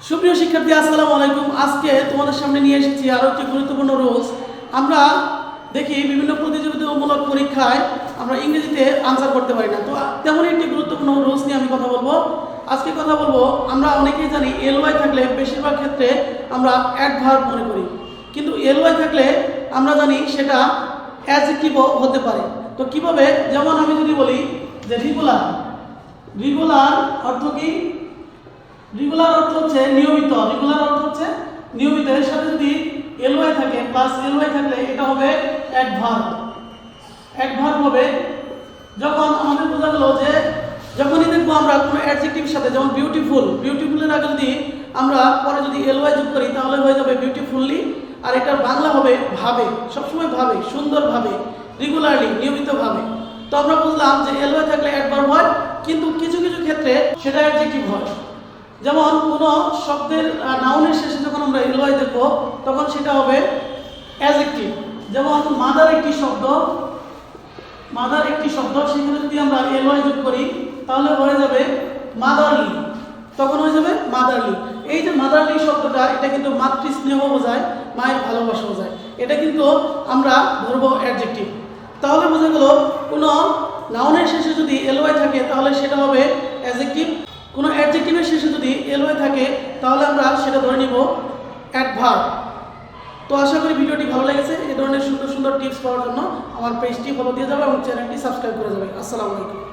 সুপ্রিয় শিক্ষার্থী, আসসালামু আলাইকুম। আজকে তোমাদের সামনে নিয়ে এসেছি আরও একটি গুরুত্বপূর্ণ রুলস। আমরা দেখি বিভিন্ন প্রতিযোগিতামূলক পরীক্ষায় আমরা ইংরেজিতে আনসার করতে পারি না, তো তেমনই একটি গুরুত্বপূর্ণ রুলস নিয়ে আমি কথা বলবো। আজকে কথা বলবো, আমরা অনেকেই জানি এলওয়াই থাকলে বেশিরভাগ ক্ষেত্রে আমরা অ্যাডভার্ব মনে করি, কিন্তু এলওয়াই থাকলে আমরা জানি সেটা অ্যাডজেক্টিভও হতে পারে। তো কিভাবে? যেমন আমি যদি বলি যে রেগুলার, রেগুলার অর্থ কি? রেগুলার অর্থ হচ্ছে নিয়মিত। রেগুলার অর্থ হচ্ছে নিয়মিত। এর সাথে যদি এলওয়াই থাকে, প্লাস এলওয়াই থাকলে এটা হবে অ্যাডভার্ব। অ্যাডভার্ব হবে যখন আমাদের বোঝা গেল যে যখনই দেখবো আমরা কোনো অ্যাডজেক্টিভের সাথে, যেমন বিউটিফুল, বিউটিফুলের আগে যদি আমরা পরে যদি এলওয়াই যোগ করি তাহলে হয়ে যাবে বিউটিফুললি। আর এটার বাংলা হবে ভাবে, সবসময় ভাবে, সুন্দরভাবে, রেগুলারলি, নিয়মিতভাবে। তো আমরা বুঝলাম যে এলওয়াই থাকলে অ্যাডভার্ব হয়, কিন্তু কিছু কিছু ক্ষেত্রে সেটা অ্যাডজেক্টিভ হয়। যেমন কোনো শব্দের নাউনের শেষে যখন আমরা এলওয়াই দেখব তখন সেটা হবে অ্যাডজেক্টিভ। যেমন মাদার একটি শব্দ, মাদার একটি শব্দ, সেখানে যদি আমরা এলওয়াই যোগ করি তাহলে হয়ে যাবে মাদারলি, তখন হয়ে যাবে মাদারলি। এই যে মাদারলি শব্দটা, এটা কিন্তু মাতৃ স্নেহ বোঝায়, মায়ের ভালোবাসা বোঝায়। এটা কিন্তু আমরা ধরবো অ্যাডজেক্টিভ। তাহলে বোঝা গেল কোনো নাউনের শেষে যদি এলওয়াই থাকে তাহলে সেটা হবে অ্যাডজেক্টিভ। কোনো অ্যাডজেক্টিভের শেষে যদি এলওয়াই থাকে তাহলে আমরা সেটা ধরে নিব অ্যাডভার্ব। তো আশা করি ভিডিওটি ভালো লেগেছে। এই ধরনের সুন্দর সুন্দর টিপস পাওয়ার জন্য আমার পেজটি ফলো দিয়ে যাবে এবং চ্যানেলটি সাবস্ক্রাইব করে যাবে। আসসালামু আলাইকুম।